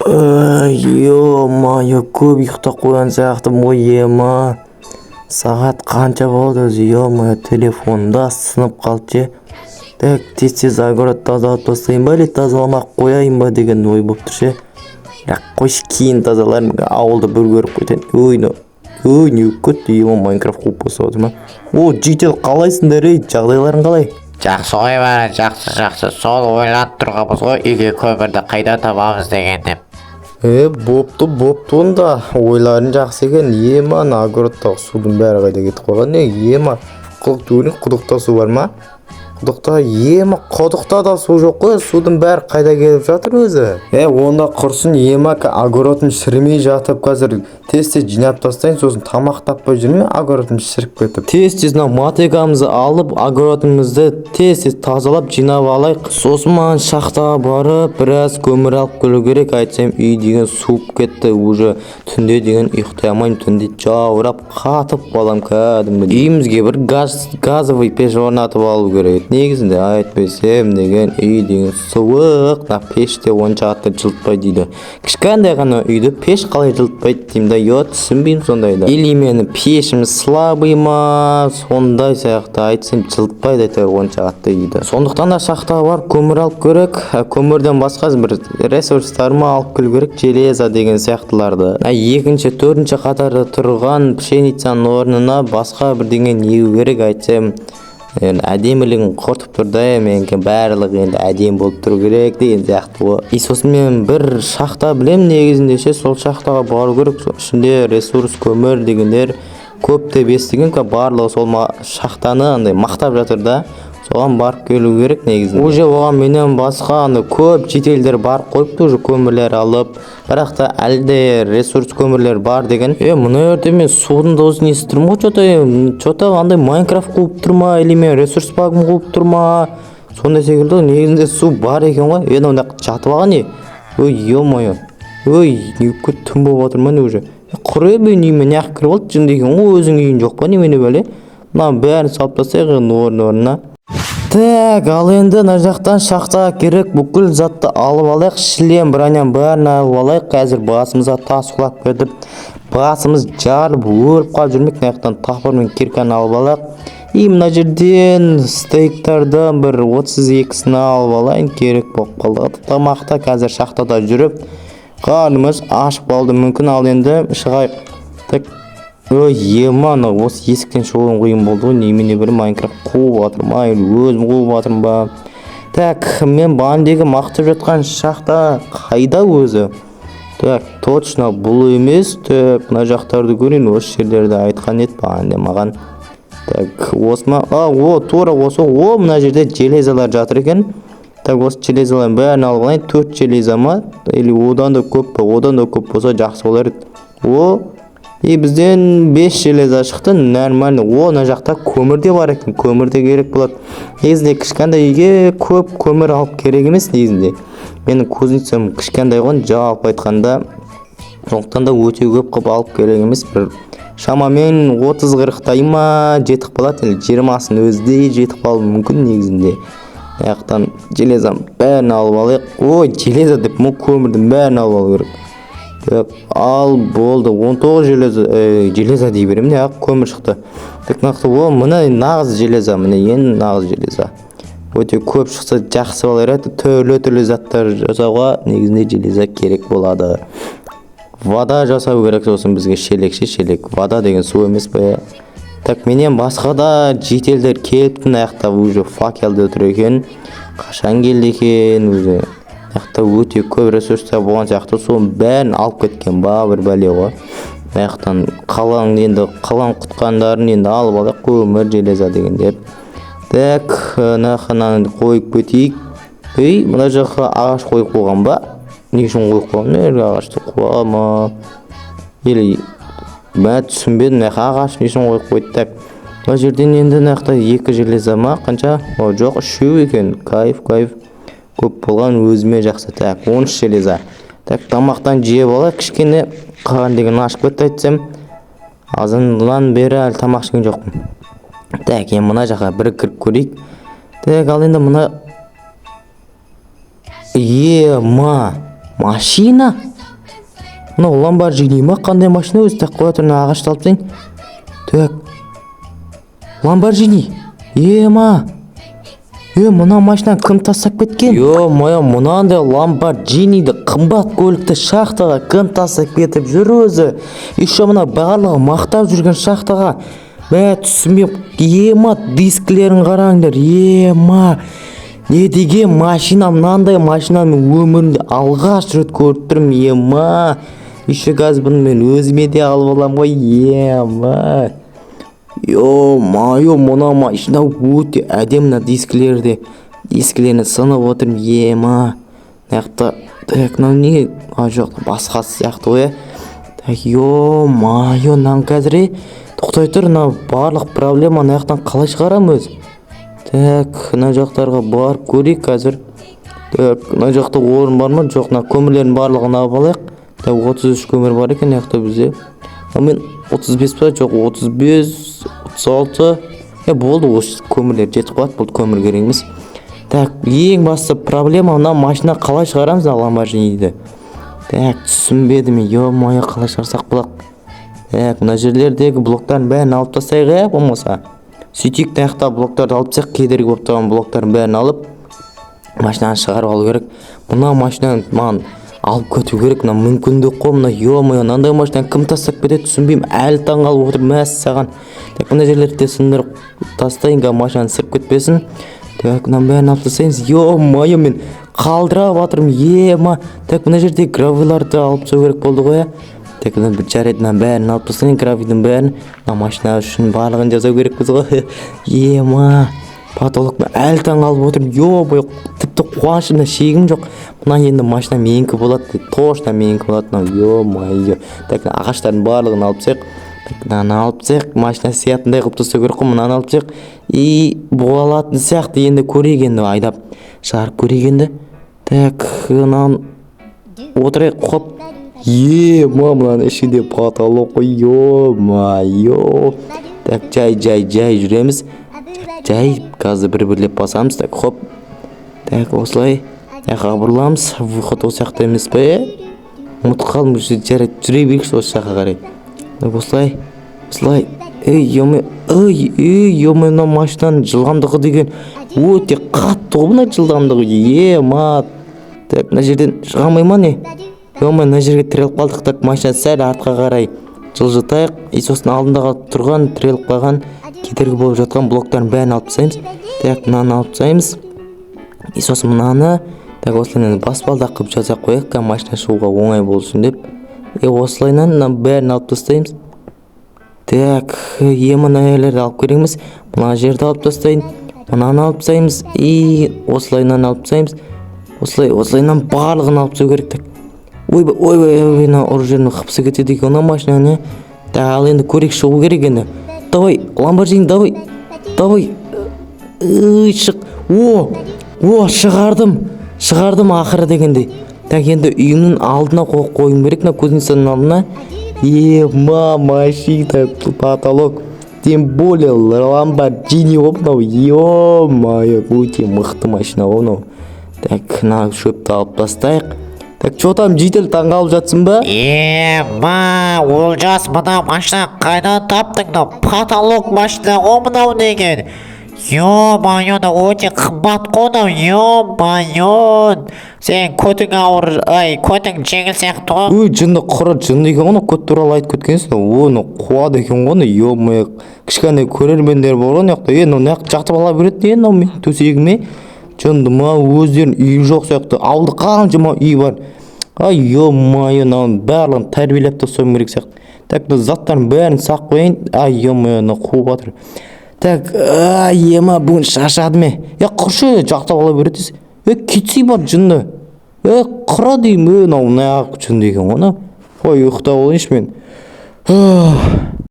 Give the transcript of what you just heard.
Ё-моё, көп ұйықтап қойған сияқтымын ғой, ема. Сағат қанша болды өзі, ё-моё, телефонда сынып қалды. Так, тез-тез огород тазалап тастайын ба, или тазаламақ қояйын ба деген ой болып тұр ше. Қойшы кейін тазаларым, ауылды бір көріп қойтайын. Ой, не көтті, ема, Майнкрафт қуып болса отыр ма? О, жител, қалайсыңдар ей, жағдайларың қалай? Жақсы ғой бәрі, жақсы. Сол ойланып тұрғанбыз ғой, үйге көмірді қайда табамыз деген деп. Бопты онда. Ойларың жақсы екен. Ема, огородтағы судың бәрі қайда кетіп қойған? Ема, құдықта су бар ма? Құдықта да су жоқ қой, судың бәрі қайда келіп жатыр өзі? Онда құрсын, ема, огородым шірімей жатып, қазір тез-тез жинап тастайын, сосын тамақ таппай жүрме, огородым шіріп кетіп. Тез-тез мотыгамызды алып, огородымызды тез-тез тазалап жинап алайық. Сосын маған шахтаға барып, біраз көмір алып келу керек. Айтсам, үй деген суып кетті, уже түнде деген ұйықтай алмайым, түнде жаурап қатып қалам кәдімгі. Үйімізге бір газовый пеш орнатып алу керек. Негізінде айтпасам деген үй деген суық, пеште онша қатты жылытпайды дейді. Кішкентай ғана үйді пеш қалай жылытпайды деймін да, түсінбеймін сондайды. Или мені пешім слабый ма, сондай сияқты айтсам жылытпайды әйтеуір онша қатты үйді. Сондықтан да шахтаға барып көмір алып керек. Көмірден басқа бір ресурстарымы алып келу керек, железо деген сияқтыларды. Екінші, төртінші қатарда тұрған пшеницаның орнына басқа бірдеңе егу керек. Айтсам әдемілігін құртып тұрды, менің барлығы енді әдем болып тұру керек деген сияқты ғой. Сосын мен бір шахта білем негізінде ше, сол шахтаға бару керек. Ішінде ресурс, көмір дегендер көп деп естіген, барлығы сол шахтаны андай мақтап жатыр да. Соған барып келу керек негізінде. Уже оған менен басқа көп шетелдер барып қойыпты, уже көмірлер алып, бірақ та әлде ресурс көмірлер бар деген. Мына жерде мен судың дауысын естіп тұрмын ғой, что-то андай Майнкрафт қуып тұр ма, или мен ресурс багым қуып тұр ма, сондай секілді. Негізінде су бар екен ғой. Онда жатып алған не? Ё-моё. Неге түн болып отыр ма не уже? Құры мен үйіме неғып кіріп алды, жынды екен ғой, өзің үйің жоқ па немене бәле? Мына бәрін салып тастайық орнына. Так, ал енді мына жақтан шахтаға керек бүкіл затты алып алайық. Шлем, броням бәрін алып алайық. Қазір басымызға тас құлап кетіп, басымыз жарып, өріп қалып жүрмек. Мына жақтан тапыр мен кирканы алып алайық. Мына жерден стейктардан бір 32-сін алып алайын, керек болып қалды. Тамақта қазір шахтада жүріп, қарнымыз ашып қалды. Мүмкін ал енді шығайық. Так, ема, осы есіктен шығуым қиын болды ғой. Немене бір Майнкрафт қуып жатырмай, өзім қуып жатырмын ба? Так, мен бандегі мақтап жатқан шахта қайда өзі? Так, точно бұл емес. Так, мына жақтарды көрейін, осы жерлерді айтқан еді банде маған. Так, осы ма? Тура осы. Мына жерде железалар жатыр екен. Так, осы железалардың бәрін алып алайын. 4 железа ма? Или одан да көп па? Одан да көп болса жақсы болар еді. Бізден 5 железа шықты, нормально. Мына жақта көмір де бар екен, көмір де керек болады. Негізінде кішкентай үйге көп көмір алып керек емес негізінде. Менің кузницам кішкентай ғой, жалпы айтқанда. Сондықтан да өте көп қылып алып керек емес. Бір шамамен 30-40 ма жетіп қалады, 20-сын өзде жетіп қалуы мүмкін негізінде. Аяқтан железам бәрін алып алайық. Железа деп көмірдің бәрін алып алу керек. Ал болды, 19 железа дей беремін, көмір шықты. Так, мына нағыз железа, ең нағыз железа. Өте көп шықса жақсы болар еді. Түрлі заттар жасауға негізінде железа керек болады. Вода жасау керек, сосын бізге шелек. Вода деген су емес пе? Так, менен басқа да жетелдер келіпті, аяқта уже факелді отыр екен. Қашан келді екен өзі? Аяқта өте көп ресурстар болған сияқты, соның бәрін алып кеткен ба бір бәле ғой. Аяқтан қалан құтқандарын енді алып алайық, көмір, железа дегендер. Так, нақананы қойып кетейік. Мына жаққа ағаш қойып қойған ба? Не үшін қойып қойған? Ағашты қойған ма? Или мен түсінбедім, ағаш не үшін қойып қойды. Так, мына жерден енді нақта 2 железа ма? Қанша? Жоқ, 3 екен. Кайф. Көп болған өзіме жақсы. Так, 13 железа. Так, тамақтан жеп алайық. Кішкене қаған деген ашып кетті айтсам. Азаннан бері әлі тамақ жеген жоқпын. Так, мына жаққа бір кіріп көрейік. Так, ал енді мына машина мынау ламборджини ма қандай машина өзі? Так қоя тұр, мына ағашты алып тастайын. Так, ламборджини. Ема, мына машинаны кім тастап кеткен? Моя, мынандай ламборджиниді қымбат көлікті шахтаға кім тастап кетіп жүр өзі? Еще мына барлығы мақтап жүрген шахтаға бә түсінбеп. Ема, дисклерін қараңдар. Ема, не деген машина, мынандай машинаны мен өмірімде алғаш рет көріп тұрмын. Ема, еще қазір бұны мен өзіме де алып аламын ғой. Ема, мына машина өте әдемі. Дисклеріне сынып отырмын. Ема, мынақты, так, не, жоқ, басқасы сияқты ғой. Так, мынаны қазір тоқтай тұр, мына барлық проблема мынаяқтан қалай шығарам өзі? Так, мына жақтарға барып көрейік қазір. Так, мына жақта орын бар ма? Жоқ, мына көмірлердің барлығын алып алайық. Так, 33 көмір бар екен мына бізде. Мен 35 па? Жоқ, 35, 36. Болды, осы көмірлер жетіп қалады, бұл көмір керек емес. Так, ең басты проблема мына машина қалай шығарамыз ламборджиниді? Так, түсінбедім. Ё-моё, қалай шығарсақ болады? Так, мына жерлердегі блоктарын бәрін алып тастайық, болмаса. Сөйтейік, таяқта блоктарды алып тастайық, кедергі болып тұрған блоктарын бәрін алып машинаны шығарып алу керек. Мына машинаны маған алып кету керек, мына мүмкіндік қой. Мына ё-моё, мынандай машинаны кім тастап кетеді түсінбеймін. Әлі таңғалып отырмын, мәссаған. Так, мына жерлерді сындырып тастайын, машинаны сырып кетпесін. Так, мына бәрін алып тастайыныз. Ё-моё, мен қалдырап жатырмын. Ема, так, мына жерде гравиларды алып тастау керек болды ғой. Так, бір жарайдынан бәрін алып тастайын, гравидің бәрін. Мына машина үшін барлығын жасау керекпіз ғой. Ема, потолок, мен әлі таңғалып отырмын. Ё-моё, тіпті қуанышымда шегім жоқ. Мына енді машина менікі болады, точно менікі болады. Ё-моё. Так, ағаштардың барлығын алып тастайық. Так, мынаны алып тастайық, машина сиятындай қылып тастау керек қой. Мынаны алып тастайық. Болатын сияқты, енді көрейік, енді айдап шығарып көрейік енді. Так, мынаны отырайық, хоп. Мынаның ішінде потолок қой. Ё-моё. Так, жай жүреміз. Жай, қазір бір-бірлеп басамыз. Так, хоп. Так, осылай. Бұрыламыз. Выход осы жақта емес па? Ұмытып қалдым, жарайды, жүре берейікші осы жаққа қарай. Так, осылай. Ё-моё, мына машинаның жылдамдығы деген өте қатты ғой, мына жылдамдығы. Ема. Так, мына жерден шыға алмай ма не? Ё-моё, мына жерге тіреліп қалдық. Так, машина сәл артқа қарай жылжытайық. Сосын алдындағы тұрған, тіреліп қалған, кедергі болып жатқан блоктарын бәрін алып тастаймыз. Так, мынаны алып тастаймыз. Сосын мынаны, так, осылайынан баспалдақ қылып жазақ қояйық, машина шығуға оңай болсын деп. Осылайынан мына бәрін алып тастаймыз. Так, мына жерлерді алып кереміз. Мына жерді алып тастайын. Мынаны алып тастаймыз. Осылайынан алып тастаймыз. Осылайынан барлығын алып тастау керек. Так, ойбай, мына ұры жерінің қыпсы кетеді екен мына машинаны. Так, ал енді көрек шығу керек енді. Давай, ламборджини, давай. Шық. Шығардым ақыры дегенде. Так, енді үйімнің алдына қойым керек, мына кузнецаның алдына. Ема, машина, потолок. Тем более ламборджини ғой мынау. Ё-моё, өте мықты машина ғой мынау. Так, мына шөпті алып тастайық. Так, что там, жедел таңғалып жатсың ба? Ема, Олжас, мына машина қайдан таптың? Потолок машина ғой мынау деген. Ё-моё, өте қымбат қой мынау. Ё-моё, сен көтің ауыр, көтің жеңіл сияқты ғой. Жынды екен ғой, көт туралы айтып кеткенсің. Оны қуады екен ғой. Ё-моё, кішкене көрермендер бар ғой мынаяқта. Мынаяқта жақтып ала береді не мен төсегіме. Жынды ма, өздерінің үйі жоқ сияқты. Ауылда қаншама үй бар. Ё-моё, мынаның барлығын тәрбиелеп тастауым керек сияқты. Так, заттардың бәрін сақ қояйын. Ё-моё, қуып жатыр. Так, ема, бүгін шаршадым. Құршы жақтап ала береді. Кетсей бар жынды. Құра деймін, мынау жынды екен ғой. Ұйықтап алайыншы мен.